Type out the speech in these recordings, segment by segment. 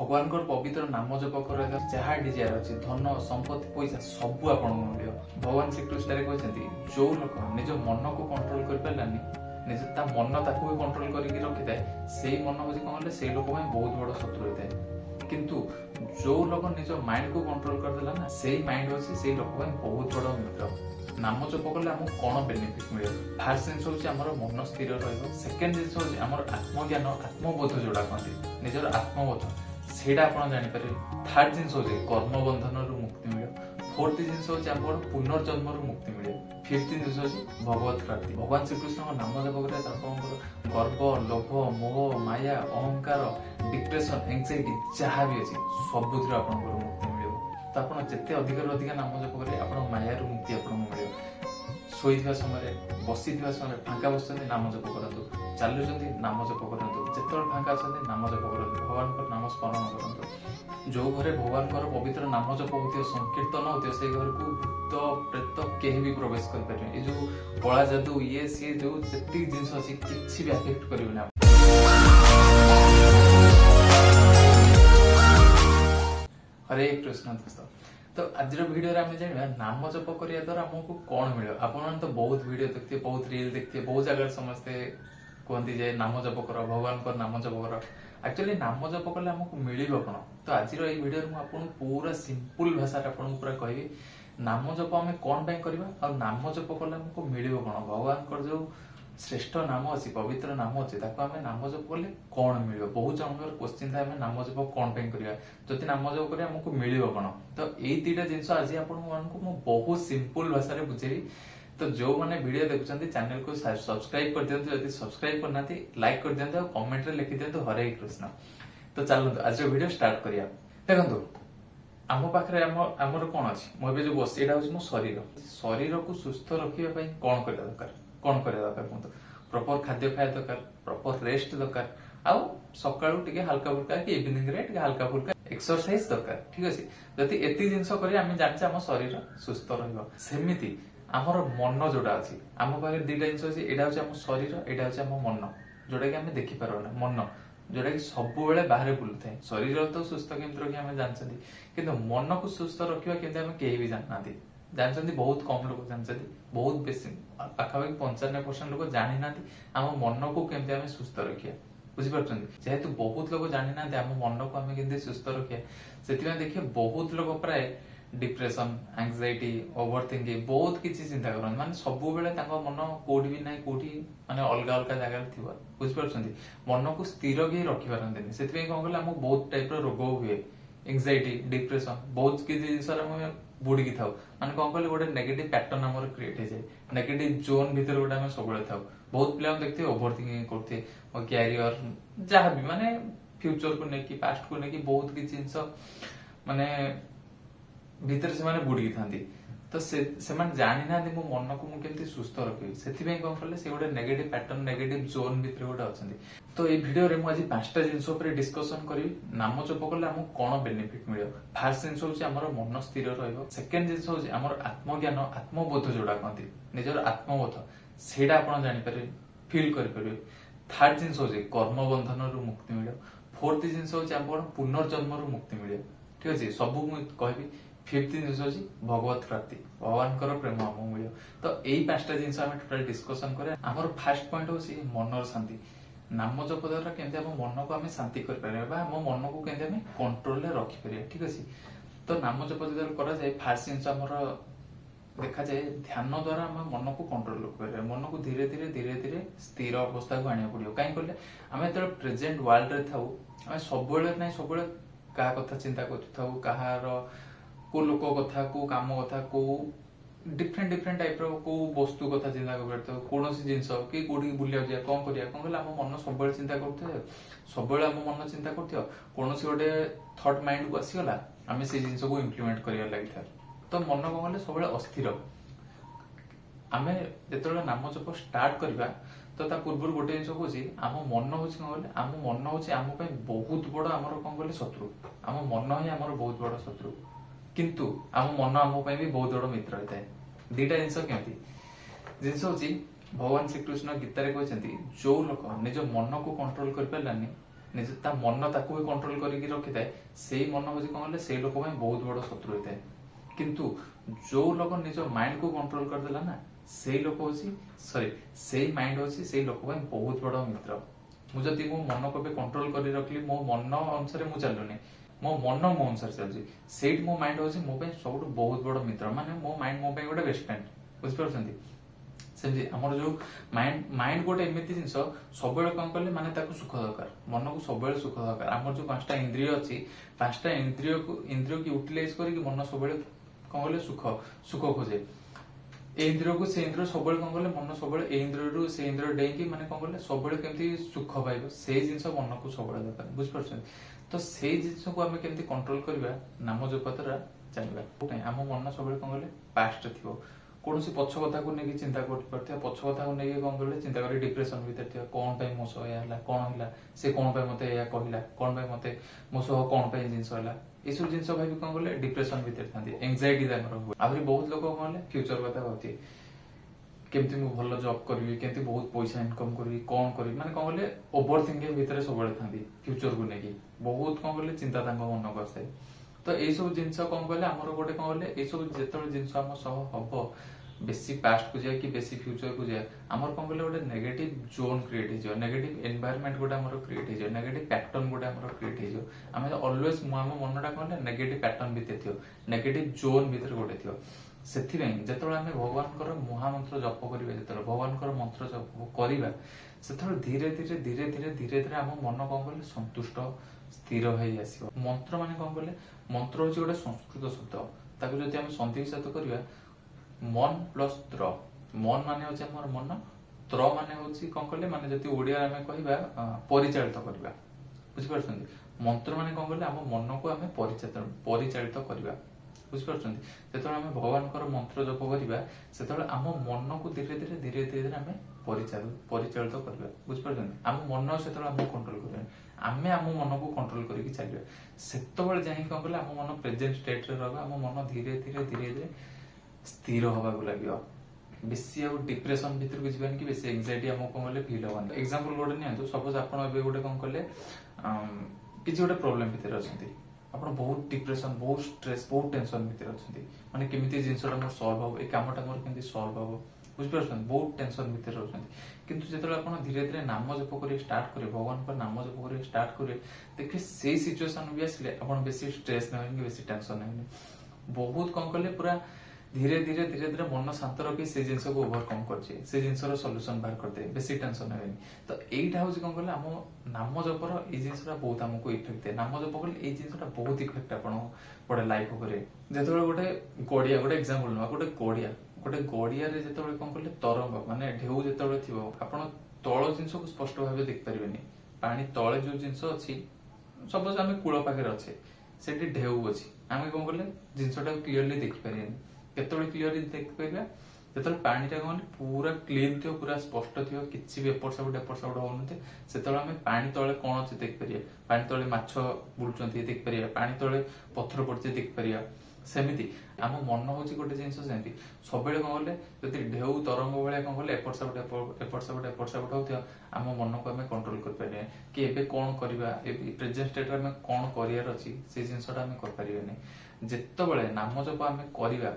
भगवान पवित्र नाम जप कर जहाँ डिजायर अच्छी धन संपत्ति पैसा सब आपको मिल भगवान श्रीकृष्ण कहते जो लोक निज मन को कंट्रोल कर पारानी निज मन ताकू भी कंट्रोल करके रखी थाए से मन हूँ कौन कहले से लोक बहुत बड़ शत्रु होता है किंतु जो लोक निज माइंड को कंट्रोल करदेला ना से माइंड अच्छी से लोक बहुत बड़ मित्र नाम जप कले आमको कौन बेनिफिट मिले फास्ट जिन हूँ मन स्थिर सेकेंड जिन हूँ आत्मज्ञान आत्मबोध जोड़ा कहते निजर आत्मबोध सेटा आप जापर थर्ड जिन हूँ कर्म बंधन मुक्ति मिले फोर्थ जिन हूँ पुनर्जन्म मुक्ति मिले फिफ्थ जिन हूँ भगवत प्राप्ति भगवान श्रीकृष्ण नाम जप कर गर्व लोभ मोह माया अहंकार डिप्रेशन एंजाइटी जहाँ भी अच्छी सबुथ आप मुक्ति मिले तो आप जिते अधिक अधिक नाम जप करेंगे आप मायार मुक्ति आपको मिले शोईवा समय बसी समय फांका बस नाम जप करूँ चलुँच नाम जप करूँ जिते फांका अच्छा नाम जप करूँ भगवान नाम स्मरण करूँ जो घरे भगवान पवित्र नाम जप हो संकीर्तन हो से घर को भूत प्रेत कहीं भी प्रवेश कर ये जो कला जादू ये सी जो जी जिन अच्छी किसी भी अफेक्ट करेंगे हरे कृष्ण दोस्त तो आज वीडियो आम जाना नाम जप करने द्वारा आमको कौन मिले आप तो बहुत वीडियो देखते बहुत रील देखते बहुत जगह समस्ते कहते जे नाम जप कर भगवान को नाम जप कर एक्चुअली नाम जप कले आमको मिल कौन तो आज वीडियो मुझे पूरा सिंपल भाषा आपको पूरा कहबी नाम जप आम कौन करवा और नाम जप कले आमको मिल कौन भगवान जो श्रेष्ठ नाम अच्छी पवित्र नाम अच्छी आम नाम जप कले कौन मिले बहुत जनकर क्वेश्चन था नाम जप कौन करवा जदि नाम जप कर आमको मिल कौन तो यही दुईटा जिन आज आपको बहुत सिंपल भाषा बुझेबी तो जो मैंने वीडियो देखुं चैनल को सब्सक्राइब कर दिखाते जब सब्सक्राइब करना लाइक कर दिखाते कमेंट रे लिखि दिखाते हरे कृष्ण तो चलते आज वीडियो स्टार्ट करिया देखो आम पाखे आमर कौन अच्छी मुझे जो बस यहाँ हूँ मो शरीर शरीर को सुस्थ रखापी कौन करवा दरकार कौन करवा दरकार कहते प्रॉपर खाद्य खाया दरकार प्रॉपर रेस्ट दरकार आउ सकाळू टिके हल्का फुल्का कि इवनिंग रे टिके हल्का फुल्का एक्सरसाइज दरकार ठीक अच्छे जदि एति जिनस करी आम जाने आम शरीर सुस्थ रहिबो सेमिति आमर मन जोड़ा अच्छी आम पाखे दुईटा जिन अच्छी यहाँ हूँ आम शरीर यहाँ हूँ आम मन जोटा कि आम देखिपार मन जोटा कि सब बाहर बुलू था शरीर तो सुस्थ केमती रखी आम जानते कि मन को सुस्थ रखा केमती आम कहीं भी जानना जानते बहुत कम लोग जानते बहुत बेसी पाखापाखि 95% लोग जानी ना आम मन को केमती आम सुस्थ रखिया बुझीपार जेहेतु बहुत लोग जानी ना आम मन को आम के सुस्थ रखिया से देखिए बहुत लोग प्राय डिप्रेशन एंजाइटी ओवर थिंकिंग बहुत किसी चिंता करते माने सब बेले मन कोठी भी ना कोठी माने अलग अलग जगह थी बुझीपार मन को स्थिर भी रखी पारती से कौन कहले आमको बहुत टाइप रोग हुए एंजाइटी डिप्रेशन बहुत किसी जिन बुड़की था माने कौन कहले गोटे नेगेटिव पैटर्न आम क्रिएट हो जाए नेगेटिव जोन भीतर गोटे आम सब था बहुत पिला देखते ओवर थिंकिंग करते कैरियर जहाँ भी माने फ्यूचर को लेकिन पास्ट को लेकिन बहुत किसी जिन माने भीतर से माने बुड़की था तो से जानी ना मो मन को मुझे सुस्थ रखी से कौन कले से गोटे नेगेटिव पैटर्न नेगेटिव जोन भीतर गोटे अच्छा तो ये भिडियो रे मुझे 5टा जिन डिस्कसन करी नाम जप कले आमको कौन बेनिफिट मिले फास्ट जिन हूँ मन स्थिर सेकेंड जिन हूँ आत्मज्ञान आत्मबोध जोड़ा कहते निजर आत्मबोध सेटा आप जापर फिल करेंगे थर्ड जिन हूँ कर्म बंधन मुक्ति मिले फोर्थ जिन हूँ पुनर्जन्म मुक्ति मिले ठीक अच्छे सब मुझे कहबी फिफ्थ जिन हूँ भगवत प्राप्ति भगवान प्रेम आमको मिले तो यही 5टा जिन टोटाल डिस्कसन करें आमर फास्ट पॉइंट हूँ मनर शांति नाम जप द्वारा केमती आम मन को आम शांति करें आम मन को केमती कंट्रोल रखिपर ठीक अच्छे तो नाम जप कराए फास्ट जिन देखा जाए ध्यान द्वारा आम मन को कंट्रोल रखिपर मन को धीरे धीरे धीरे धीरे स्थिर अवस्था को आने पड़ो कहीं कहले आम जो प्रेजेंट वर्ल्ड रे था आम सब ना सब क्या कथा चिंता कर को लोक कथा को काम कथा को डिफरेंट डिफरेंट टाइप को वस्तु कथा चिंता कर कौन जिन कि कौटी बुलिया जाए कौन करिया कौन कहले आम मन सब चिंता करते सब आम मन चिंता कर कौन गोटे थॉट माइंड को आसीगला आम से जिन को इम्प्लीमेंट कर लगी तो मन कौन कहले सब अस्थिर आम जो नाम जप स्टार्ट करवा तो पूर्व गोटे जिन कौन आम मन हूँ कौन कहले आम मन हूँ आम बहुत बड़ आम कौन कहले शत्रु आम मन ही आम बहुत बड़ शत्रु किंतु आम मन आम भी बहुत बड़ मित्र होता है दुईटा जिन केमती जिन हूँ भगवान श्रीकृष्ण गीतार कहते जो लोक निज मन को कंट्रोल कर पारानी ନିଜ ତା ମନ ତାକୁ ବି କଣ୍ଟ୍ରୋଲ କରିକି ରଖିଥାଏ, ସେଇ ମନ ହଉଛି କଣ କହିଲେ ସେଇ ଲୋକ ପାଇଁ ବହୁତ ବଡ ଶତ୍ରୁ ହେଇଥାଏ। କିନ୍ତୁ ଯୋଉ ଲୋକ ନିଜ ମାଇଣ୍ଡ କୁ କଣ୍ଟ୍ରୋଲ କରିଦେଲା ନା, ସେଇ ଲୋକ ହଉଛି ସେଇ ମାଇଣ୍ଡ ହଉଛି ସେଇ ଲୋକ ପାଇଁ ବହୁତ ବଡ ମିତ୍ର। ମୁଁ ଯଦି ମୋ ମନକୁ ଏବେ କଣ୍ଟ୍ରୋଲ କରି ରଖିଲି, ମୋ ମନ ଅନୁସାରେ ମୁଁ ଚାଲୁନି, ମୋ ମନ ମୋ ଅନୁସାରେ ଚାଲୁଛି, ସେଇଠି ମୋ ମାଇଣ୍ଡ ହଉଛି ମୋ ପାଇଁ ସବୁଠୁ ବହୁତ ବଡ ମିତ୍ର। ମାନେ ମୋ ମାଇଣ୍ଡ ମୋ ପାଇଁ ଗୋଟେ ବେଷ୍ଟ ଫ୍ରେଣ୍ଡ, ବୁଝିପାରୁଛନ୍ତି। ସେମିତି ଆମର ଯୋଉ ମାଇଣ୍ଡ ଗୋଟେ ଏମିତି ଜିନିଷ, ସବୁବେଳେ କଣ କଲେ ମାନେ ତାକୁ ସୁଖ ଦରକାର, ମନକୁ ସବୁବେଳେ ସୁଖ ଦରକାର। ଆମର ଯୋଉ 5ଟା ଇନ୍ଦ୍ରିୟ ଅଛି, 5ଟା ଇନ୍ଦ୍ରିୟକୁ ୟୁଟିଲାଇଜ କରିକି ମନ ସବୁବେଳେ କଣ କଲେ ସୁଖ ଖୋଜେ। ଏ ଇନ୍ଦ୍ରିୟକୁ ସେ ଇନ୍ଦ୍ରିୟ ସବୁବେଳେ କଣ କଲେ, ମନ ସବୁବେଳେ ଏ ଇନ୍ଦ୍ରିୟରୁ ସେ ଇନ୍ଦ୍ରିୟ ଡେଇଁକି ମାନେ କଣ କଲେ ସବୁବେଳେ କେମିତି ସୁଖ ପାଇବ, ସେଇ ଜିନିଷ ମନକୁ ସବୁବେଳେ ଦରକାର, ବୁଝିପାରୁଛନ୍ତି। ତ ସେଇ ଜିନିଷକୁ ଆମେ କେମିତି କଣ୍ଟ୍ରୋଲ କରିବା, ନାମ ଜପ ଦ୍ୱାରା ଜାଣିବା। ଆମ ମନ ସବୁବେଳେ କଣ କଲେ ପାଷ୍ଟରେ ଥିବ, କୌଣସି ପଛ କଥାକୁ ନେଇକି ଚିନ୍ତା କରିପାରୁଥିବା, ପଛ କଥାକୁ ନେଇକି କଣ କଲେ ଚିନ୍ତା କରି ଡିପ୍ରେସନ ଭିତରେ ଥିବା, କଣ ପାଇଁ ମୋ ସହ ଏହା ହେଲା, କଣ ହେଲା, ସେ କଣ ପାଇଁ ମତେ ଏହା କହିଲା, କଣ ପାଇଁ ମତେ ମୋ ସହ କଣ ପାଇଁ ଜିନିଷ ହେଲା, ଏସବୁ ଜିନିଷ ଭାବି କଣ କଲେ ଡିପ୍ରେସନ ଭିତରେ ଥାନ୍ତି, ଏଂଜାଇଟି ତାଙ୍କର ହୁଏ। ଆହୁରି ବହୁତ ଲୋକ କଣ କଲେ ଫ୍ୟୁଚର କଥା ଭାବୁଥିବେ, କେମିତି ମୁଁ ଭଲ ଜବ କରିବି, କେମିତି ବହୁତ ପଇସା ଇନକମ କରିବି, କଣ କରିବି, ମାନେ କଣ କଲେ ଓଭର ଥିଙ୍କିଂ ଭିତରେ ସବୁବେଳେ ଥାନ୍ତି, ଫ୍ୟୁଚରକୁ ନେଇକି ବହୁତ କଣ କଲେ ଚିନ୍ତା ତାଙ୍କ ମନକୁ ଆସିଥାଏ। ତ ଏଇ ସବୁ ଜିନିଷ କଣ କହିଲେ ଆମର ଗୋଟେ କଣ କହିଲେ, ଏଇ ସବୁ ଯେତେବେଳେ ଜିନିଷ ଆମ ସହ ହବ, ବେଶୀ ପାଷ୍ଟ କୁ ଯାଏ କି ବେଶୀ ଫ୍ୟୁଚର କୁ ଯାଏ, ଆମର କଣ କହିଲେ ଗୋଟେ ନେଗେଟିଭ ଜୋନ କ୍ରିଏଟ ହେଇଯିବ, ନେଗେଟିଭ ଏନଭାୟରନମେଣ୍ଟ ଗୋଟେ ଆମର କ୍ରିଏଟ ହେଇଯିବ, ନେଗେଟିଭ ପ୍ୟାଟର୍ନ ଗୋଟେ ଆମର କ୍ରିଏଟ ହେଇଯିବ। ଆମେ ଅଲୱେଜ ଆମ ମନଟା କଣ ନେଗେଟିଭ ପ୍ୟାଟର୍ନ ଭିତରେ ଥିବ, ନେଗେଟିଭ ଜୋନ ଭିତରେ ଗୋଟେ ଥିବ। ସେଥିପାଇଁ ଯେତେବେଳେ ଆମେ ଭଗବାନଙ୍କର ମହାମନ୍ତ୍ର ଜପ କରିବା, ଯେତେବେଳେ ଭଗବାନଙ୍କର ମନ୍ତ୍ର ଜପ କରିବା, ସେତେବେଳେ ଧୀରେ ଧୀରେ ଧୀରେ ଧୀରେ ଧୀରେ ଧୀରେ ଆମ ମନ କଣ କଲେ ସନ୍ତୁଷ୍ଟ ସ୍ଥିର ହେଇ ଆସିବ। ମନ୍ତ୍ର ମାନେ କଣ କଲେ, ମନ୍ତ୍ର ହଉଛି ଗୋଟେ ସଂସ୍କୃତ ଶବ୍ଦ, ତାକୁ ଯଦି ଆମେ ସନ୍ଧିବିଚ୍ଛେଦ କରିବା, ମନ ପ୍ଲସ ତ୍ର, ମନ ମାନେ ହଉଛି ଆମର ମନ, ତ୍ର ମାନେ ହଉଛି କଣ କଲେ, ମାନେ ଯଦି ଓଡିଆରେ ଆମେ କହିବା ପରିଚାଳିତ କରିବା, ବୁଝିପାରୁଛନ୍ତି। ମନ୍ତ୍ର ମାନେ କଣ କଲେ ଆମ ମନକୁ ଆମେ ପରିଚାଳିତ କରିବା, ବୁଝିପାରୁଛନ୍ତି। ଯେତେବେଳେ ଆମେ ଭଗବାନଙ୍କର ମନ୍ତ୍ର ଜପ କରିବା, ସେତେବେଳେ ଆମ ମନକୁ ଧୀରେ ଧୀରେ ଧୀରେ ଧୀରେ ଧୀରେ ଆମେ ପରିଚାଳିତ କରିବା, ବୁଝିପାରୁଛନ୍ତି। ଆମ ମନ ସେତେବେଳେ ଆମକୁ କଣ୍ଟ୍ରୋଲ କରିବାନି, ଆମେ ଆମ ମନକୁ କଣ୍ଟ୍ରୋଲ କରିକି ଚାଲିବା। ସେତେବେଳେ ଯାଇକି କଣ କଲେ ଆମ ମନ ପ୍ରେଜେଣ୍ଟ ଷ୍ଟେଟରେ ରହିବ, ଆମ ମନ ଧୀରେ ଧୀରେ ଧୀରେ ଧୀରେ ସ୍ଥିର ହବାକୁ ଲାଗିବ। ବେଶୀ ଆଉ ଡିପ୍ରେସନ ଭିତରକୁ ଯିବାନି କି ବେଶୀ ଏଂଜାଇଟି ଆମକୁ କଣ କଲେ ଫିଲ୍ ହବନି। ଏକ୍ସାମ୍ପଲ ଗୋଟେ ନିଅନ୍ତୁ, ସପୋଜ ଆପଣ ଏବେ ଗୋଟେ କଣ କଲେ କିଛି ଗୋଟେ ପ୍ରୋବ୍ଲେମ ଭିତରେ ଅଛନ୍ତି, ଆପଣ ବହୁତ ଡିପ୍ରେସନ, ବହୁତ ଷ୍ଟ୍ରେସ, ବହୁତ ଟେନସନ ଭିତରେ ଅଛନ୍ତି, ମାନେ କେମିତି ଜିନିଷଟା ମୋର ସଲ୍ଭ ହବ, ଏଇ କାମଟା ମୋର କେମିତି ସଲ୍ଭ ହବ, ବୁଝିପାରୁଛନ୍ତି, ବହୁତ ଟେନସନ ଭିତରେ ରହୁଛନ୍ତି। କିନ୍ତୁ ଯେତେବେଳେ ଆପଣ ଧୀରେ ଧୀରେ ନାମ ଜପ କରିବା ଷ୍ଟାର୍ଟ କରିବେ, ଭଗବାନଙ୍କ ନାମ ଜପ କରିବା ଷ୍ଟାର୍ଟ କରିବେ, ଦେଖିବେ ସେଇ ସିଚୁଏସନ ବି ଆସିଲେ ଆପଣ ବେଶୀ ଷ୍ଟ୍ରେସ ନେବେନି କି ବେଶୀ ଟେନସନ ନେବେନି। ବହୁତ କଣ କଲେ ପୁରା ଧୀରେ ଧୀରେ ଧୀରେ ଧୀରେ ମନ ଶାନ୍ତ ରଖି ସେ ଜିନିଷକୁ ଓଭରକମ୍ କରିଛି, ସେ ଜିନିଷର ସଲ୍ୟୁସନ ବାହାର କରିଦେବେ, ବେଶୀ ଟେନସନ ନେବେନି। ତ ଏଇଟା ହଉଛି କଣ କହିଲେ ଆମ ନାମ ଜପର ଏଇ ଜିନିଷଟା ବହୁତ ଆମକୁ ଇଫେକ୍ଟ ଦିଏ। ନାମ ଜପ କଲେ ଏଇ ଜିନିଷଟା ବହୁତ ଇଫେକ୍ଟ ଆପଣ ପଡେ ଲାଇଫ ଉପରେ। ଯେତେବେଳେ ଗୋଟେ ଗଡିଆ, ଗୋଟେ ଏକ୍ସାମ୍ପଲ ନବା, ଗୋଟେ ଗଡିଆରେ ଯେତେବେଳେ କଣ କହିଲେ ତରଙ୍ଗ ମାନେ ଢେଉ ଯେତେବେଳେ ଥିବ, ଆପଣ ତଳ ଜିନିଷକୁ ସ୍ପଷ୍ଟ ଭାବେ ଦେଖିପାରିବେନି। ପାଣି ତଳେ ଯୋଉ ଜିନିଷ ଅଛି, ସପୋଜ ଆମେ କୂଳ ପାଖରେ ଅଛେ, ସେଠି ଢେଉ ଅଛି, ଆମେ କଣ କଲେ ଜିନିଷଟାକୁ କ୍ଲିୟରଲି ଦେଖିପାରିବାନି। କେତେବେଳେ କ୍ଲିୟରଲି ଦେଖିପାରିବା, ଯେତେବେଳେ ପାଣିଟା କଣ ପୁରା କ୍ଲିନ ଥିବ, ପୁରା ସ୍ପଷ୍ଟ ଥିବ, କିଛି ବି ଏପଟ ସେପଟ ହଉନଥିବ, ସେତେବେଳେ ଆମେ ପାଣି ତଳେ କଣ ଅଛି ଦେଖିପାରିବା। ପାଣି ତଳେ ମାଛ ବୁଲୁଛନ୍ତି ଦେଖିପାରିବା, ପାଣି ତଳେ ପଥର ପଡିଛି ଦେଖିପାରିବା। ସେମିତି ଆମ ମନ ହଉଛି ଗୋଟେ ଜିନିଷ, ସେମିତି ସବୁବେଳେ କଣ କଲେ ଯଦି ଢେଉ ତରଙ୍ଗ ଭଳିଆ କଣ କଲେ ଏପଟ ସେପଟ ହଉଥିବ, ଆମ ମନକୁ ଆମେ କଣ୍ଟ୍ରୋଲ କରିପାରିବା କି ଏବେ କଣ କରିବା, ଏବେ ପ୍ରେଜେଣ୍ଟ ଷ୍ଟେଟରେ ଆମେ କଣ କରିବାର ଅଛି, ସେ ଜିନିଷଟା ଆମେ କରିପାରିବାନି। ଯେତେବେଳେ ନାମ ଜପ ଆମେ କରିବା,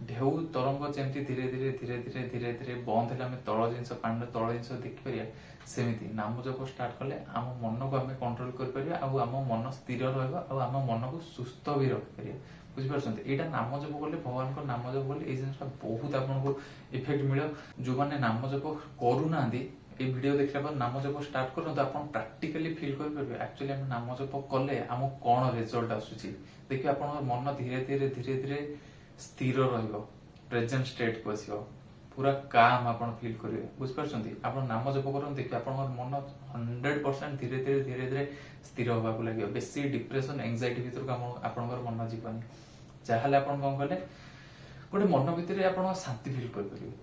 ଢେଉ ତରଙ୍ଗ ଯେମିତି ଧୀରେ ଧୀରେ ଧୀରେ ଧୀରେ ଧୀରେ ଧୀରେ ବନ୍ଦ ହେଲେ ଆମେ ତଳ ଜିନିଷ, ପାଣିର ତଳ ଜିନିଷ ଦେଖିପାରିବା, ସେମିତି ନାମ ଜପ ଷ୍ଟାର୍ଟ କଲେ ଆମ ମନକୁ ଆମେ କଣ୍ଟ୍ରୋଲ କରିପାରିବା, ଆଉ ଆମ ମନ ସ୍ଥିର ରହିବ, ଆଉ ଆମ ମନକୁ ସୁସ୍ଥ ବି ରଖିପାରିବା, ବୁଝିପାରୁଛନ୍ତି। ଏଇଟା ନାମ ଜପ କଲେ, ଭଗବାନଙ୍କ ନାମ ଜପ କଲେ ଏଇ ଜିନିଷଟା ବହୁତ ଆପଣଙ୍କୁ ଇଫେକ୍ଟ ମିଳିବ। ଯୋଉମାନେ ନାମ ଜପ କରୁନାହାନ୍ତି, ଏଇ ଭିଡିଓ ଦେଖିଲା ପରେ ନାମ ଜପ ଷ୍ଟାର୍ଟ କରନ୍ତୁ, ଆପଣ ପ୍ରାକ୍ଟିକାଲି ଫିଲ୍ କରିପାରିବେ ଆକ୍ଚୁଆଲି ଆମେ ନାମ ଜପ କଲେ ଆମକୁ କଣ ରେଜଲ୍ଟ ଆସୁଛି। ଦେଖିବେ ଆପଣଙ୍କ ମନ ଧୀରେ ଧୀରେ ଧୀରେ ଧୀରେ ସ୍ଥିର ରହିବ, ପ୍ରେଜେଣ୍ଟ ଷ୍ଟେଟକୁ ଆସିବ, ପୁରା କାମ ଆପଣ ଫିଲ୍ କରିବେ, ବୁଝିପାରୁଛନ୍ତି। ଆପଣ ନାମ ଜପ କରନ୍ତୁ, ଦେଖିବେ ଆପଣଙ୍କର ମନ 100% ଧୀରେ ଧୀରେ ଧୀରେ ଧୀରେ ସ୍ଥିର ହବାକୁ ଲାଗିବ। ବେଶୀ ଡିପ୍ରେସନ, ଏଂଜାଇଟି ଭିତରକୁ ଆପଣଙ୍କର ମନ ଯିବନି। ଯାହାହେଲେ ଆପଣ କଣ କଲେ ଗୋଟେ ମନ ଭିତରେ ଆପଣ ଶାନ୍ତି ଫିଲ୍ କରିପାରିବେ,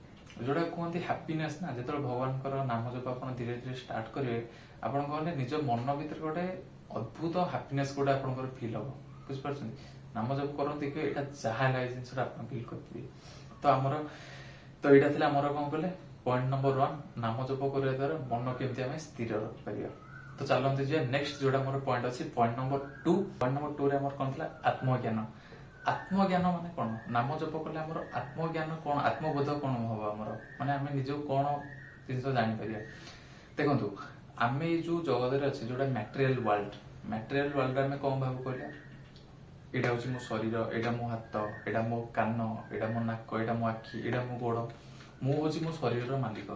ଯୋଉଟା କୁହନ୍ତି ହାପିନେସ୍ ନା। ଯେତେବେଳେ ଭଗବାନଙ୍କର ନାମ ଜପ ଆପଣ ଧୀରେ ଧୀରେ ଷ୍ଟାର୍ଟ କରିବେ, ଆପଣ କହିଲେ ନିଜ ମନ ଭିତରେ ଗୋଟେ ଅଦ୍ଭୁତ ହାପିନେସ୍ ଗୋଟେ ଆପଣଙ୍କର ଫିଲ୍ ହବ, ବୁଝିପାରୁଛନ୍ତି। ନାମ ଜପ କରନ୍ତୁ, ଦେଖିବେ ଏଇଟା ଯାହା ହେଲା ଏଇ ଜିନିଷଟା ଆପଣ ଫିଲ୍ କରିପାରିବେ। ତ ଏଇଟା ଥିଲା ଆମର କଣ କଲେ ପଏଣ୍ଟ ନମ୍ବର 1, ନାମ ଜପ କରିବା ଦ୍ୱାରା ମନ କେମିତି ଆମେ ସ୍ଥିର ରଖିପାରିବା। तो चलते जे नेक्स्ट जोड़ा मोर पॉइंट अच्छी पॉइंट नंबर 2 रे हमर कोन थला आत्मज्ञान। आत्मज्ञान माने कोन नाम जप कले हमर आत्मज्ञान कोन आत्मबोध कोन हबो हमर माने आमे निजो कोन जिंस जानि परिया। देखंतु आमे जो जगत रे अछि जोडा मटेरियल वर्ल्ड आमे कोन भाबो कहले एटा होची मो शरीर एटा मो हाथ एटा मो कान एटा मो नाक एटा मो आखि एटा मो गोड़ मो होची मो शरीर रो मालिक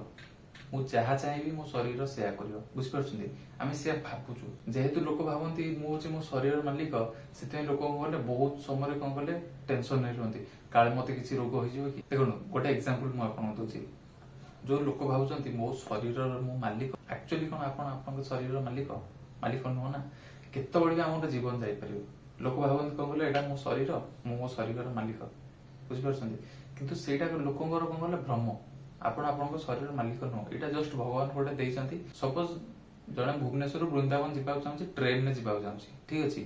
मु जहा चाहिए मो शरीर सेया करियो बुझ परछुंदी आमे सेया भाबुचु जेहेतु लोक भाबंती मु होची मो शरीर मालिक सेते लोक कहले बहुत समय कोन कहले टेंशन नै रहंती काले मते किछि रोग होई जिवो कि देखो गोटे एग्जांपल मु आपन दोची जो लोक भाबुचंती मो शरीर मो मालिक एक्चुअली कोन आपन शरीर मालिक न ना केते बळी हमर जीवन जाई परियो लोक भाबंती कोन कहले एटा मो शरीर मालिक बुझ परछुंदी किंतु सेटा लोकंगर कोन कहले भ्रम आपण शरीर मालिक नुह यहाँ जस्ट भगवान गोटे देइछंती सपोज जड़े भुवनेश्वर वृंदावन जावाक चाहूँ ट्रेन में जावाक चाहूँ ठीक अच्छे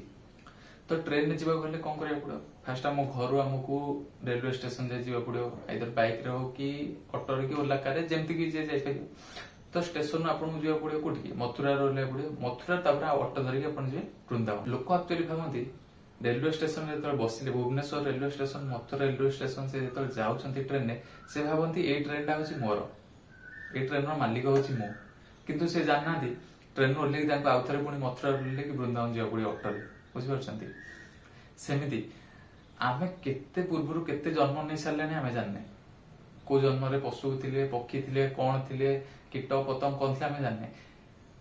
तो ट्रेन में जावाक गले कौन करिया पड़ो फास्ट आम घर आमको रेलवे स्टेशन जाए पड़ो आइदर बाइक रे हो कि ऑटो रे कि ओला कार रे जेमती कि जे जाई परियो तो स्टेशन आपन जावा पड़ो कोठी मथुरा रोले पड़ो मथुरा तापर ऑटो धरिक आपन जे वृंदावन लोक एक्चुअली भाबंती रेलवे स्टेशन रे बसिले Bhubaneswar railway station Mathura railway station से जाउछंती ट्रेन ने से भाबंती ए ट्रेन टा होची मोर ए ट्रेन रो मालिक होची मो किंतु से जाननादी ट्रेन ओल्ले तांको आउथरे पुनी मथुरा ओल्ले कि वृंदावन जिया पड़ी ऑटो रे बुझि परछंती सेमिति आमे केते पूर्वरु केते जन्म नै सारलेने आमे जानने को जन्म रे पशु थिले पक्षी थिले कोन थिले कीट पतंग कोन थिले आमे जानने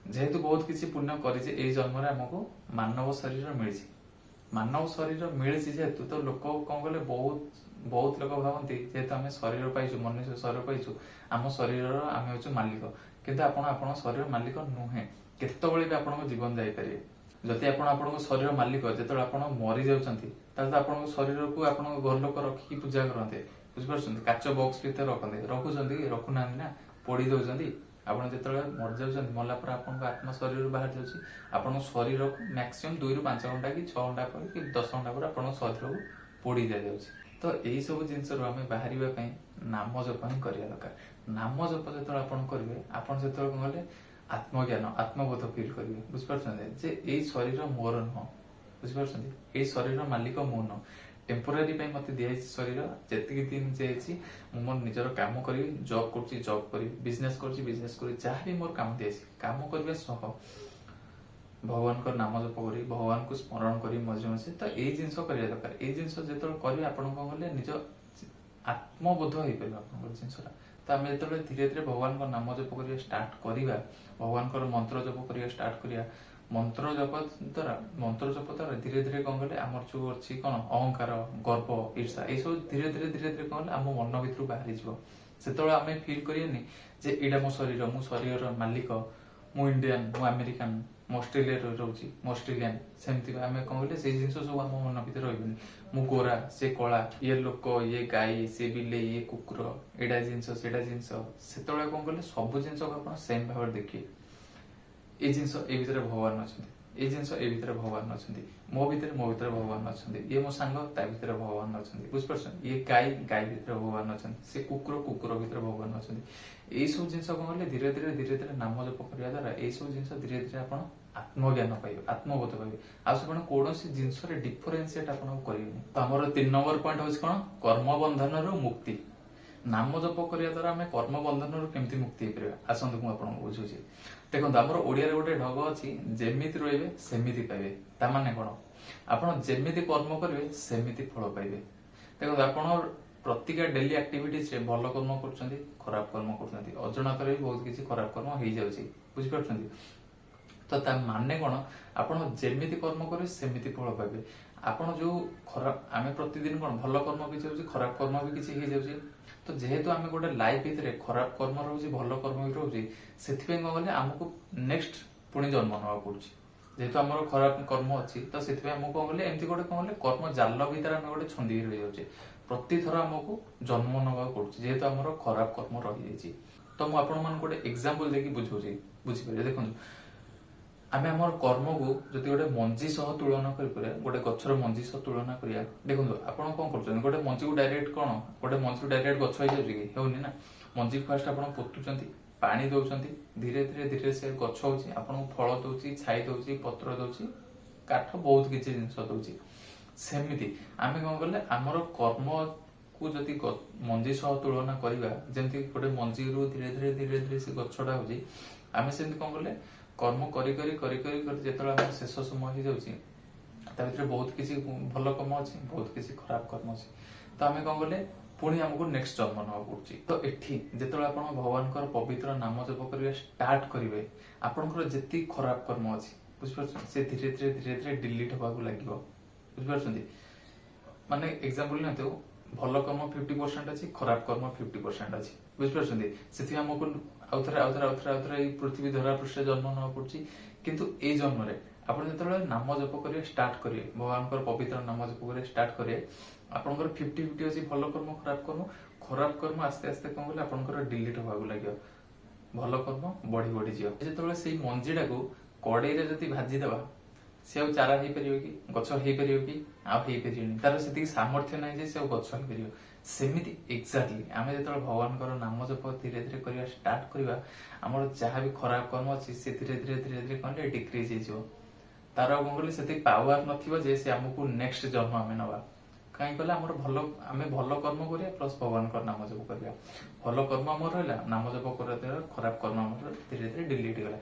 जेहेतु बहुत किछि पुण्य करिजे ए जन्म रे हमको मानव शरीर मिलिछि मानव शरीर मिली जेहेतु तो लोक कौन कहले बहुत लोक भावती जेहेतु आम शरीर पाइछु मनुष्य शरीर पाइछु आम शरीर आम हूँ मालिक किंतु आपण शरीर मालिक नुहे केतबेले भी आपन जीवन जाई परिए जदि आपण शरीर मालिक जेतबेले आपण मरी जाउछंती ताले आपण शरीर को आपण घर लोक रखी पूजा करते बुझ परछंती काच बॉक्स भीतर रखते रखुछंती रखुना ना पोड़ी दउछंती आपण जेतबेले मर जाउछंती मला पर आपण आत्मा शरीर बाहर जाउछि आपण शरीर को मैक्सिमम 2 रु 5 घंटा कि 6 घंटा पर कि 10 घंटा पर आपण शरीर को पोड़ी दे जाउछि तो एही सब जिंस रो हमें बाहरिबा पई नाम जप ही करिया दरकार नाम जप जेतबेले आपण करिवे आपण जेतबेले कहले आत्मज्ञान आत्मबोध फील करिवे बुझ परछंती जे एही शरीर मोर न बुझ परछंती एही शरीर मालिक मो न टेम्पोरारी पे मते दिया शरीर जेतिक दिन जेछि मोर निजर काम करी जॉब करछि जॉब करी बिजनेस करछि बिजनेस करी जहाँ भी मोर काम दिएछि काम करबे सह भगवान को नाम जप करी भगवान को स्मरण करी मजे मजे तो ए जिंस करिया दरकार ए जिंस जेतल करी आपण को गले निज आत्मबोध होई परिबा आपण जिंसरा तो आमे जेतल धीरे धीरे भगवान को नाम जप करिया स्टार्ट करिवा भगवान को मंत्र जप करिया स्टार्ट करिया मंत्र जप द्वारा धीरे धीरे कौन कहले आमर जो अच्छी कौन अहंकार गर्व ईर्षा ये सब धीरे धीरे कौन आम मन भीतर बाहरी जीव से आम फिल करियनि जे एटा मो शरीर मालिक मु इंडियन मु अमेरिकन मु ऑस्ट्रेलिया रोची मु ऑस्ट्रेलियन सेमती आम कौन कहले से जिंस सब आम मन भीतर रहिबनि मु गोरा से कला ये लोक ये गाई से बिले ये कुकुर एटा जिंस सेटा जिंस सेतबेले कौन कहले सब जिंस को आपण सेम भाव देखिए ए जिंस ए भीतर भगवान अछंती ए जिंस ए भीतर भगवान अछंती मो भीतर भगवान अछंती ये मो सांग ता भीतर भगवान अछंती बुझ परछन ये गाय भीतर भगवान अछंती से कुकुर भीतर भगवान अछंती ए सब जिंस को कहले धीरे धीरे नाम जप करिया द्वारा ए सब जिंस धीरे धीरे आपण आत्मज्ञान पाइबे आत्मबोध पाइबे आ से कोनोसी जिंस रे डिफरेंशिएट आपण करिवे तो हमर 3 नंबर पॉइंट होछ कोन कर्म बंधन रो मुक्ति नाम जप करिया द्वारा हमें कर्म बंधन रो केमती मुक्ति हे परिबा आसंतु मु आपण बुझुची देखो हमर ओडिया रे गोटे ढग अछि जेमिति रहिबे सेमिति पाइबे ता माने कोन आपण जेमिति कर्म करिवे सेमिति फल पाइबे देखो आपण प्रतिका डेली एक्टिविटीज रे भलो कर्म करछंती खराब कर्म करछंती अजणात रे बहुत किछि खराब कर्म हेइ जाउची बुझि परछंती तो ता माने कोन आपण जेमिति कर्म करिवे सेमिति फल पाइबे आपण जो खराब आमे प्रतिदिन कोन भलो कर्म भी जाउची खराब कर्म भी किछि हेइ जाउची तो जेहेतु आमे गोटे लाइफ भितरे खराब कर्म रहउची भलो कर्म भी रहउची सेथिपे गले हमको नेक्स्ट पुणी जन्म नवा पड़ुची जेहेतु हमर खराब कर्म अछि तो सेथिपे हमको गले एमती गोटे गले कर्म जाल भितर आमे गोटे छंदी रहि जाउची प्रति थर हमको जन्म नवा पड़ुची जेहेतु हमर खराब कर्म रहि जाइची तो मु आपण मान गोटे एग्जांपल देकी बुझौची बुझि परिले देखंतु आमे हमर कर्म को जति गोटे मंजी सह तुलना करि परे गोटे गछर मंजी सह तुलना करिया देखंतु आपण कोन करछन गोटे मंजी को डायरेक्ट कोन गोटे मंजी को डायरेक्ट गछ होई जाउची कि हेउनी ना मंजी फास्ट आपण पोतुचंती ପାଣି ଦଉଛନ୍ତି, ଧୀରେ ଧୀରେ ଧୀରେ ସେ ଗଛ ହଉଛି, ଆପଣଙ୍କୁ ଫଳ ଦଉଛି, ଛାଇ ଦଉଛି, ପତ୍ର ଦଉଛି, କାଠ, ବହୁତ କିଛି ଜିନିଷ ଦଉଛି। ସେମିତି ଆମେ କଣ କଲେ ଆମର କର୍ମକୁ ଯଦି ମଞ୍ଜି ସହ ତୁଳନା କରିବା, ଯେମିତି ଗୋଟେ ମଞ୍ଜିରୁ ଧୀରେ ଧୀରେ ଧୀରେ ଧୀରେ ସେ ଗଛଟା ହଉଛି, ଆମେ ସେମିତି କଣ କଲେ କର୍ମ କରି କରି କରି କରି କରି ଯେତେବେଳେ ଆମର ଶେଷ ସମୟ ହେଇଯାଉଛି, ତା ଭିତରେ ବହୁତ କିଛି ଭଲ କର୍ମ ଅଛି, ବହୁତ କିଛି ଖରାପ କର୍ମ ଅଛି। ତ ଆମେ କଣ କଲେ ପୁଣି ଆମକୁ ନେକ୍ସଟ ଜନ୍ମ ନେବାକୁ ପଡୁଛି। ତ ଏଠି ଯେତେବେଳେ ଆପଣ ଭଗବାନଙ୍କର ପବିତ୍ର ନାମ ଜପ କରିବା ଷ୍ଟାର୍ଟ କରିବେ, ଆପଣଙ୍କର ଯେତିକି ଖରାପ କର୍ମ ଅଛି, ବୁଝିପାରୁଛନ୍ତି, ସେ ଧୀରେ ଧୀରେ ଧୀରେ ଧୀରେ ଡିଲିଟ୍ ହବାକୁ ଲାଗିବ। ବୁଝିପାରୁଛନ୍ତି, ମାନେ ଏକ୍ସାମ୍ପଲ ନିଅନ୍ତୁ, ଭଲ କର୍ମ 50% ଅଛି, ଖରାପ କର୍ମ 50% ଅଛି। ବୁଝିପାରୁଛନ୍ତି, ସେଥିପାଇଁ ଆମକୁ ଆଉଥରେ ଆଉଥରେ ଆଉଥରେ ଆଉଥରେ ଏଇ ପୃଥିବୀ ଧରା ପୃଷ୍ଠରେ ଜନ୍ମ ନେବାକୁ ପଡୁଛି। କିନ୍ତୁ ଏଇ ଜନ୍ମରେ ଆପଣ ଯେତେବେଳେ ନାମ ଜପ କରିବା ଷ୍ଟାର୍ଟ କରିବେ, ଭଗବାନଙ୍କର ପବିତ୍ର ନାମ ଜପ କରିବା ଷ୍ଟାର୍ଟ କରିବେ, ଆପଣଙ୍କର 50-50 ଅଛି ଭଲ କର୍ମ ଖରାପ କର୍ମ। ଖରାପ କର୍ମ ଆସ୍ତେ ଆସ୍ତେ କଣ କଲେ ଆପଣଙ୍କର ଡିଲିଟ୍ ହବାକୁ ଲାଗିବ, ଭଲ କର୍ମ ବଢି ବଢି ଯିବ। ଯେତେବେଳେ ସେଇ ମଞ୍ଜିଟାକୁ କଡେଇରେ ଯଦି ଭାଜିଦେବା, ସେ ଆଉ ଚାରା ହେଇପାରିବ କି, ଗଛ ହେଇପାରିବ କି? ଆଉ ହେଇପାରିବନି, ତାର ସେତିକି ସାମର୍ଥ୍ୟ ନାହିଁ ଯେ ସେ ଆଉ ଗଛ ହେଇପାରିବ। ସେମିତି ଏକ୍ଜାକ୍ଟଲି ଆମେ ଯେତେବେଳେ ଭଗବାନଙ୍କର ନାମ ଜପ ଧୀରେ ଧୀରେ କରିବା ଷ୍ଟାର୍ଟ କରିବା, ଆମର ଯାହା ବି ଖରାପ କର୍ମ ଅଛି ସେ ଧୀରେ ଧୀରେ ଧୀରେ ଧୀରେ କଣ ଡିକ୍ରିଜ ହେଇଯିବ। ତାର କଣ କହିଲେ ସେତିକି ପାୱାର ନଥିବ ଯେ ସେ ଆମକୁ ନେକ୍ସଟ ଜନ୍ମ ଆମେ ନବା। କାହିଁକି କହିଲେ ଆମର ଆମେ ଭଲ କର୍ମ କରିବା ପ୍ଲସ ଭଗବାନଙ୍କର ନାମ ଜପ କରିବା, ଭଲ କର୍ମ ଆମର ରହିଲା, ନାମ ଜପ କରିବା ଦ୍ୱାରା ଖରାପ କର୍ମ ଆମର ଧୀରେ ଧୀରେ ଡିଲିଟ୍ ହେଇଗଲା।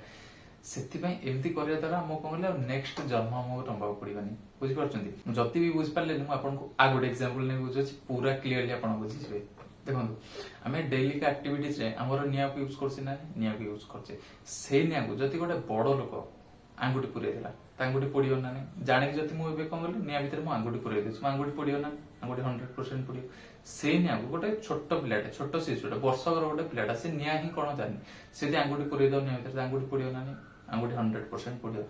ସେଥିପାଇଁ ଏମିତି କରିବା ଦ୍ୱାରା ଆମକୁ କଣ କହିଲେ ନେକ୍ସଟ ଜନ୍ମ ଆମକୁ ନବାକୁ ପଡିବନି। ବୁଝିପାରୁଛନ୍ତି, ଯଦି ବି ବୁଝିପାରିଲେନି ମୁଁ ଆପଣଙ୍କୁ ଆଉ ଗୋଟେ ଏକ୍ସାମ୍ପଲ ନେଇ ବୁଝୁଛି, ପୁରା କ୍ଲିୟରଲି ଆପଣ ବୁଝିଯିବେ। ଦେଖନ୍ତୁ, ଆମେ ଡେଲିକା ଆକ୍ଟିଭିଟିଜରେ ଆମର ନିଆଁକୁ ୟୁଜ କରୁଛେ ନା, ନିଆଁକୁ ୟୁଜ କରୁଛେ। ସେଇ ନିଆଁକୁ ଯଦି ଗୋଟେ ବଡ ଲୋକ ଆଙ୍ଗୁଠି ପୁରେଇ ଦେଲା, ତା ଆଙ୍ଗୁଠି ପୋଡିବ ନା ନାହିଁ? ଜାଣିକି ଯଦି ମୁଁ ଏବେ କଣ କଲି, ନିଆଁ ଭିତରେ ମୁଁ ଆଙ୍ଗୁଠି ପୁରେଇ ଦଉଛି, ମୋ ଆଙ୍ଗୁଠି ପୋଡିବ ନା? ଆଙ୍ଗୁଠି 100% ପୋଡିବ। ସେଇ ନିଆଁକୁ ଗୋଟେ ଛୋଟ ପିଲାଟେ, ଛୋଟ ଶିଶୁଟେ, ବର୍ଷକର ଗୋଟେ ପିଲାଟା, ସେ ନିଆଁ ହିଁ କଣ ଜାଣିନି, ସେ ଯଦି ଆଙ୍ଗୁଠି ପୁରେଇ ଦବ ନିଆଁ ଭିତରେ, ତା ଆଙ୍ଗୁଠି ପୋଡିବ ନା ନାହିଁ? ଆଙ୍ଗୁଠି 100% ପୋଡିବ।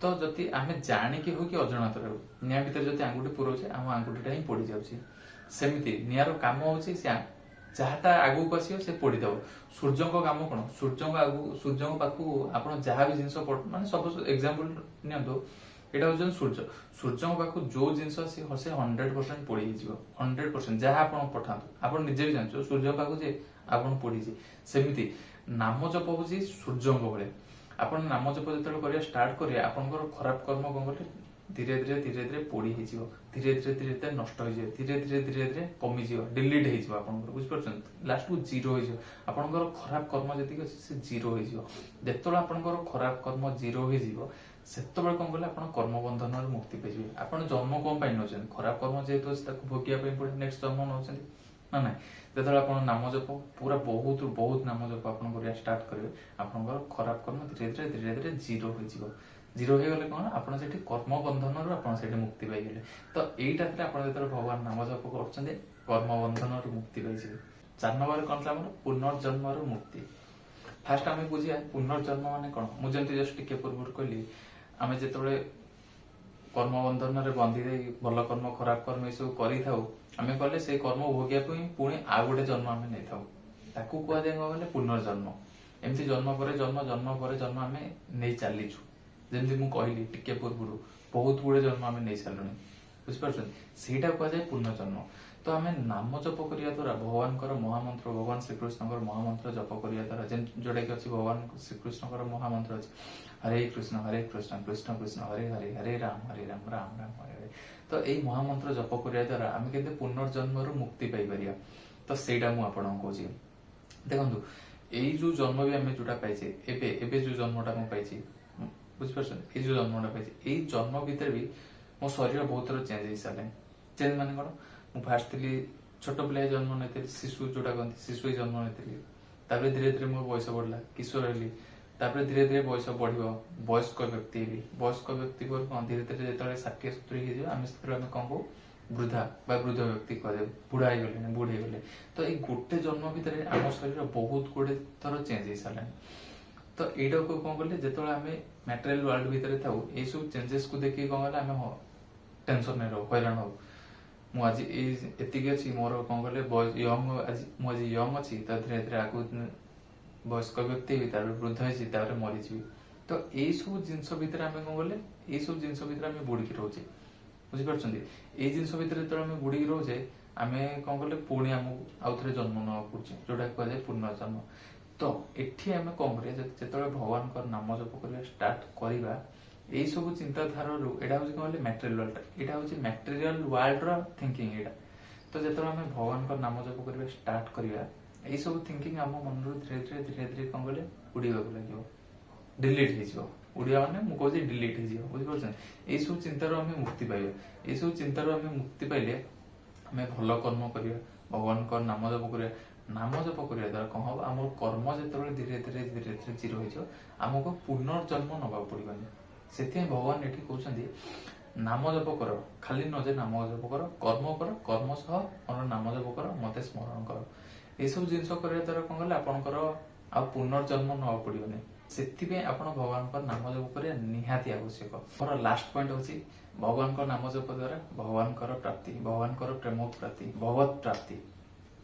ତ ଯଦି ଆମେ ଜାଣିକି ହଉ କି ଅଜଣାତରେ ହଉ ନିଆଁ ଭିତରେ ଯଦି ଆଙ୍ଗୁଠି ପୁରଉଛେ, ଆମ ଆଙ୍ଗୁଠିଟା ହିଁ ପୋଡି ଯାଉଛି। ସେମିତି ନିଆଁର କାମ ହଉଛି ସେ ଯାହାଟା ଆଗକୁ ଆସିବ ସେ ପୋଡିଦବ। ସୂର୍ଯ୍ୟଙ୍କ କାମ କଣ, ସୂର୍ଯ୍ୟଙ୍କ ପାଖକୁ ଆପଣ ଯାହା ବି ଜିନିଷ, ମାନେ ସବୁ ଏକ୍ସାମ୍ପଲ ନିଅନ୍ତୁ, ଏଇଟା ହଉଛନ୍ତି ସୂର୍ଯ୍ୟ। ସୂର୍ଯ୍ୟଙ୍କ ପାଖକୁ ଯୋଉ ଜିନିଷ ସେ 100% ପୋଡି ହେଇଯିବ। 100% ଯାହା ଆପଣ ପଠାନ୍ତୁ, ଆପଣ ନିଜେ ବି ଜାଣିଛୁ ସୂର୍ଯ୍ୟଙ୍କ ପାଖକୁ ଯେ ଆପଣ ପୋଡିଛି। ସେମିତି ନାମ ଜପ ହଉଛି ସୂର୍ଯ୍ୟଙ୍କ ଭଳି। ଆପଣ ନାମ ଜପ ଯେତେବେଳେ କରିବା ଷ୍ଟାର୍ଟ କରିବେ, ଆପଣଙ୍କର ଖରାପ କର୍ମ କଣ କଲେ ଧୀରେ ଧୀରେ ଧୀରେ ଧୀରେ ପୋଡି ହେଇଯିବ, ଧୀରେ ଧୀରେ ଧୀରେ ଧୀରେ ନଷ୍ଟ ହେଇଯିବ, ଧୀରେ ଧୀରେ ଧୀରେ ଧୀରେ କମିଯିବ, ଡିଲିଟ୍ ହେଇଯିବ ଆପଣଙ୍କର। ବୁଝିପାରୁଛନ୍ତି, ଲାଷ୍ଟକୁ ଜିରୋ ହେଇଯିବ। ଆପଣଙ୍କର ଖରାପ କର୍ମ ଯେତିକି ଅଛି ସେ ଜିରୋ ହେଇଯିବ। ଯେତେବେଳେ ଆପଣଙ୍କର ଖରାପ କର୍ମ ଜିରୋ ହେଇଯିବ, ସେତେବେଳେ କଣ କଲେ ଆପଣ କର୍ମ ବନ୍ଧନରୁ ମୁକ୍ତି ପାଇଯିବେ। ଆପଣ ଜନ୍ମ କଣ ପାଇଁ ନେଉଛନ୍ତି? ଖରାପ କର୍ମ ଯେହେତୁ ଅଛି ତାକୁ ଭୋଗିବା ପାଇଁ ପଡେ, ନେକ୍ସଟ ଜନ୍ମ ନେଉଛନ୍ତି ନା ନାଇଁ? ଯେତେବେଳେ ଆପଣ ନାମ ଜପ ପୁରା ବହୁତ ନାମ ଜପ ଆପଣ କରିବା ଷ୍ଟାର୍ଟ କରିବେ, ଆପଣଙ୍କର ଖରାପ କର୍ମ ଧୀରେ ଧୀରେ ଧୀରେ ଧୀରେ ଜିରୋ ହେଇଯିବ। ଜିରୋ ହେଇଗଲେ କଣ, ଆପଣ ସେଠି କର୍ମ ବନ୍ଧନରୁ ଆପଣ ସେଠି ମୁକ୍ତି ପାଇଗଲେ। ତ ଏଇଟା ଆପଣ ଯେତେବେଳେ ଭଗବାନ ନାମ ଜପ କରୁଛନ୍ତି, କର୍ମ ବନ୍ଧନରୁ ମୁକ୍ତି ପାଇଯିବେ। 4 ନମ୍ବରରେ କଣ ଥିଲା ଆମର, ପୁନର୍ଜନ୍ମରୁ ମୁକ୍ତି। ଫାର୍ଷ୍ଟ ଆମେ ବୁଝିବା ପୁନର୍ଜନ୍ମ ମାନେ କଣ। ମୁଁ ଯେମିତି ଜଷ୍ଟ ଟିକେ ପୂର୍ବରୁ କହିଲି, ଆମେ ଯେତେବେଳେ କର୍ମ ବନ୍ଧନରେ ବନ୍ଧି ଦେଇ ଭଲ କର୍ମ ଖରାପ କର୍ମ ଏସବୁ କରିଥାଉ, ଆମେ କଲେ ସେଇ କର୍ମ ଭୋଗିବାକୁ ହିଁ ପୁଣି ଆଉ ଗୋଟେ ଜନ୍ମ ଆମେ ନେଇଥାଉ। ତାକୁ କୁହାଯାଏ କଣ କହିଲେ, ପୁନର୍ଜନ୍ମ। ଏମିତି ଜନ୍ମ ପରେ ଜନ୍ମ, ଜନ୍ମ ପରେ ଜନ୍ମ ଆମେ ନେଇ ଚାଲିଛୁ। ଯେମିତି ମୁଁ କହିଲି ଟିକେ ପୂର୍ବରୁ, ବହୁତ ଗୁଡେ ଜନ୍ମ ଆମେ ନେଇ ସାରିଲୁଣି। ବୁଝିପାରୁଛନ୍ତି, ସେଇଟା କୁହାଯାଏ ପୁନର୍ଜନ୍ମ। ତ ଆମେ ନାମ ଜପ କରିବା ଦ୍ୱାରା ଭଗବାନଙ୍କର ମହାମନ୍ତ୍ର, ଭଗବାନ ଶ୍ରୀକୃଷ୍ଣଙ୍କର ମହାମନ୍ତ୍ର ଜପ କରିବା ଦ୍ୱାରା, ଯୋଉଟା କି ଅଛି ଭଗବାନ ଶ୍ରୀକୃଷ୍ଣଙ୍କର ମହାମନ୍ତ୍ର ଅଛି, ହରେ କୃଷ୍ଣ କୃଷ୍ଣ କୃଷ୍ଣ ହରେ ହରେ, ହରେ ରାମ ରାମ ରାମ ହରେ ହରେ। ତ ଏଇ ମହାମନ୍ତ୍ର ଜପ କରିବା ଦ୍ୱାରା ଆମେ କେମିତି ପୁନର୍ଜନ୍ମରୁ ମୁକ୍ତି ପାଇପାରିବା, ତ ସେଇଟା ମୁଁ ଆପଣଙ୍କୁ କହୁଛି। ଦେଖନ୍ତୁ, ଏଇ ଯୋଉ ଜନ୍ମ ବି ଆମେ ଯୋଉଟା ପାଇଛେ, ଏବେ ଯୋଉ ଜନ୍ମଟା ମୁଁ ପାଇଛି, ବୁଝିପାରୁଛନ୍ତି, ଏଇ ଯୋଉ ଜନ୍ମଟା ପାଇଛି, ଏଇ ଜନ୍ମ ଭିତରେ ବି ମୋ ଶରୀର ବହୁତ ଥର ଚେଞ୍ଜ ହେଇସାରିଲାଣି। ଚେଞ୍ଜ ମାନେ କଣ, ମୁଁ ଫାଷ୍ଟ ଥିଲି ଛୋଟ ପିଲା ଜନ୍ମ ନେଇଥିଲି, ଶିଶୁ ଯୋଉଟା କହନ୍ତି, ଶିଶୁ ଜନ୍ମ ନେଇଥିଲି। ତାପରେ ଧୀରେ ଧୀରେ ମୋ ବୟସ ବଢିଲା, କିଶୋର ହେଲି। ତାପରେ ଧୀରେ ଧୀରେ ବୟସ ବଢିବ, ବୟସ୍କ ବ୍ୟକ୍ତି ହେଲି। ବୟସ୍କ ବ୍ୟକ୍ତି ପରେ କଣ, ଧୀରେ ଧୀରେ ଯେତେବେଳେ 60-70 ହେଇଯିବ, ସେତେବେଳେ ଆମେ କଣ କହୁ, ବୃଦ୍ଧା ବା ବୃଦ୍ଧ ବ୍ୟକ୍ତି କୁହାଯାଏ। ବୁଢା ହେଇଗଲେଣି, ବୁଢୀ ହେଇଗଲେ। ତ ଏଇ ଗୋଟେ ଜନ୍ମ ଭିତରେ ଆମ ଶରୀର ବହୁତ ଗୁଡେ ଥର ଚେଞ୍ଜ ହେଇସାରିଲାଣି। ତ ଏଇଟାକୁ କଣ କଲେ, ଯେତେବେଳେ ଆମେ ମ୍ୟାଟେରିଆଲ ୱାର୍ଲଡ ଭିତରେ ଥାଉ, ଏଇ ସବୁ ଚେଞ୍ଜେସ କୁ ଦେଖିକି କଣ କଲେ ଆମେ ଟେନସନରେ ରହୁ, ହଇରାଣ ହଉ। ମୁଁ ଆଜି ଏତିକି ଅଛି, ମୋର କଣ କଲେ ମୁଁ ଆଜି ୟଙ୍ଗ ଅଛି, ତ ଧୀରେ ଧୀରେ ଆଗକୁ ବୟସ୍କ ବ୍ୟକ୍ତି ହେବି, ତାପରେ ବୃଦ୍ଧ ହେଇଛି, ତାପରେ ମରିଯିବି। ତ ଏଇ ସବୁ ଜିନିଷ ଭିତରେ ଆମେ କଣ କଲେ, ଏଇ ସବୁ ଜିନିଷ ଭିତରେ ଆମେ ବୁଡିକି ରହୁଛେ। ବୁଝିପାରୁଛନ୍ତି, ଏଇ ଜିନିଷ ଭିତରେ ଯେତେବେଳେ ଆମେ ବୁଡିକି ରହୁଛେ, ଆମେ କଣ କଲେ ପୁଣି ଆମକୁ ଆଉ ଥରେ ଜନ୍ମ ନେବାକୁ ପଡୁଛି, ଯୋଉଟା କୁହାଯାଏ ପୁନର୍ଜନ୍ମ। ତ तो एठी आमे कौन करिया जेतेबेले भगवान को नाम जप करिया स्टार्ट करिबा एई सब चिंताधारा रु एटा होची कहले मटेरियल वर्ल्ड एटा होची मटेरियल वर्ल्ड रो थिंकिंग एटा तो जेतेबेले आमे भगवान को नाम जप करिया स्टार्ट करिया एई सब थिंकिंग हम मन रु धीरे धीरे कौन कहले उड़ीबा लागो डिलीट हो उड़िया माने मु कहूँ डिलीट हो बुझी पार्छ एई सब चिंतार आमे मुक्ति पाइबा एई सब चिंतार आमे मुक्ति पाइले आमे भल कर्म करिया भगवान को नाम जप करिया नाम जप करिया द्वारा कौन हम आम कर्म जेतेबेले धीरे धीरे जीरो हो आमको पुनर्जन्म नबा पड़बानी से भगवान ये कहते नाम जप कर खाली न जे नाम जप कर कर्म सह मोर नाम जप कर मते स्मरण कर ये सब जिन द्वारा कौन कले आपंकर आ पुनर्जन्म नबा पड़बानी से आप भगवान को नाम जप कर निहाती आवश्यक मोर लास्ट पॉइंट होची भगवान को नाम जप द्वारा भगवान प्राप्ति भगवान प्रेम प्राप्ति भगवत प्राप्ति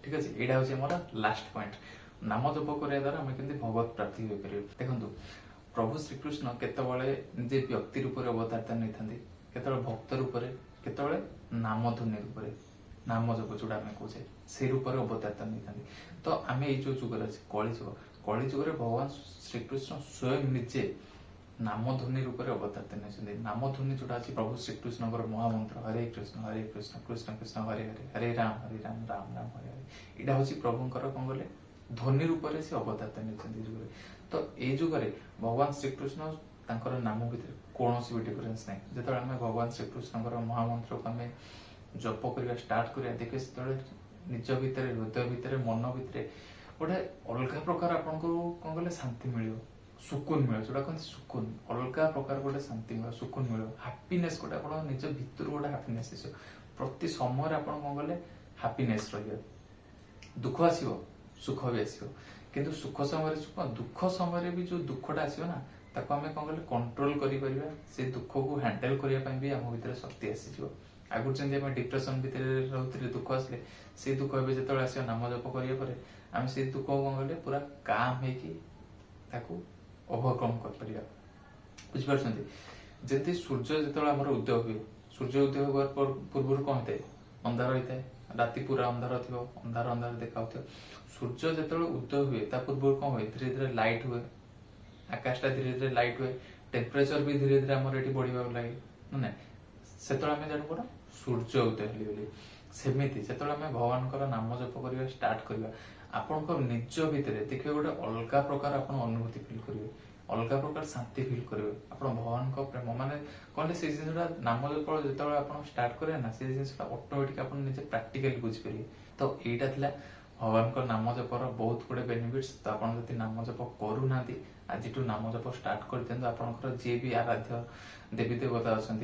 ठीक अच्छे यहाँ हूँ मोर लास्ट पॉइंट नाम जप करने द्वारा आम के भगवत प्राप्ति हो पार देखो प्रभु श्रीकृष्ण केतबले निजे व्यक्ति रूप में अवतारित नहीं था केत भक्त रूप केतबले नाम ध्वनि रूप नाम जप जोड़ा आम कहे से रूप में अवतारित नहीं था तो आम ये जो जुगर अच्छे कली जुगर भगवान श्रीकृष्ण स्वयं निजे नाम ध्वनि रूप में अवतारित नहीं नाम ध्वनि जोड़ा अच्छी प्रभु श्रीकृष्ण महामंत्र हरे कृष्ण कृष्ण कृष्ण हरे हरे हरे राम राम राम हरे हरे यहाँ हूँ प्रभुंर कौन गले ध्वनि रूप से अवतारित नहीं तो ये जुगे भगवान श्रीकृष्ण नाम भितर कौन भी डिफरेन्स ना जो आम भगवान श्रीकृष्ण महामंत्र को आम जप करवा स्टार्ट करा देखिए से निज भितर हृदय भितर मन भितर गोटे अलग प्रकार आपन को कौन कहले शांति मिल सुकुन मिले जोटा कहते सुकुन अलग प्रकार गोटे शांति मिले सुकुन मिले हैप्पीनेस गोटे आप निज भितर गोटे हैप्पीनेस आस प्रति समय आप कौन कहले हैप्पीनेस रही दुख आसो सुख भी आसो किंतु सुख समय सुख दुख समय भी जो दुखटा आसो ना ताको आम कौन कहले कंट्रोल कर से दुख को हैंडल करने भी आम भीतर शक्ति आसीज आगुरी जमी डिप्रेशन भितर रोते दुख आसले से दुख भी जो आस नाम जप कर आम से दुख कौन कहले पूरा काम हो ओभरकम कर बुझीपार जदि सूर्य जो आम उदय हुए सूर्य उदय हुआ पूर्व कौन होता है अंधार होता है राति पूरा अंधार थी अंधार अंधार देखा सूर्य जो उदय हुए पूर्व कौन हुए धीरे धीरे लाइट हुए आकाशटा धीरे धीरे लाइट हुए टेम्परेचर भी धीरे धीरे आम ये बढ़ा लगे ना से जानू कौन सूर्य उदय होली सेमती जो भगवान नाम जप करवा स्टार्ट करवा आपण निज भितर देखिए गोटे अलग प्रकार आप अनुभूति फिल करेंगे अलग प्रकार शांति फिल करेंगे आप भगवान प्रेम माने कहले से जिनसा नाम जप जो आप स्टार्ट करें ना से जिनसा ऑटोमेटिक आप निजे प्रैक्टिकली बुझीपारे तो यहाँ था भगवान को नाम जपर बहुत गुड़े बेनिफिट्स तो आप नाम जप करूना आज नाम जप स्टार्ट कर दिखाँ आपंकर जी भी आराध्य देवी देवता अच्छा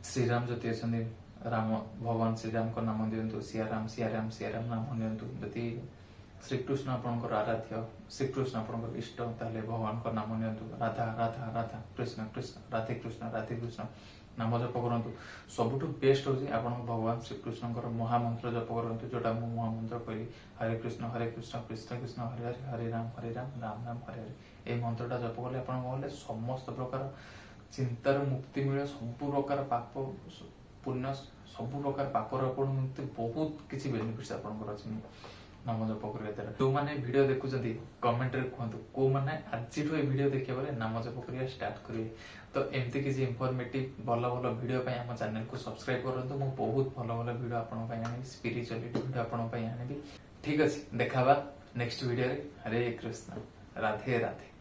श्रीराम जति अच्छा राम भगवान श्रीराम को नाम दिंतु सियाराम सियाराम सियाराम नाम नियंतु जदि श्रीकृष्ण आपंकर आराध्य श्रीकृष्ण आपंकर इष्ट ताले भगवान को नाम नियंतु राधा राधा राधा कृष्ण कृष्ण राधे कृष्ण नाम जप करूँ सबुठ बेस्ट हूँ आप भगवान श्रीकृष्ण महामंत्र जप करूँ जोटा मु महामंत्र कहली हरे कृष्ण कृष्ण कृष्ण हरे हरे हरे राम राम राम हरे हरे ये मंत्रटा जप कले आप समस्त प्रकार चिंतार मुक्ति मिले सब प्रकार पाप पुण्य सब प्रकार पापर मुक्ति बहुत किसी बेनिफिट्स आपंकर अच्छे नाम जप कर जो मैंने वीडियो देखुं कमेंट रे कहतु को मैंने आज वीडियो देखिए बोले नाम जप करवा स्टार्ट करेंगे तो एमती किसी इनफॉर्मेटिव भल भल वीडियो आम चैनल को सब्सक्राइब करूँ मुझे बहुत भल भल वीडियो आपंपाई आनी स्पिरिचुअलिटी वीडियो आपंपाई आनी ठीक अच्छे देखा नेक्स्ट वीडियो रे हरे कृष्ण राधे राधे।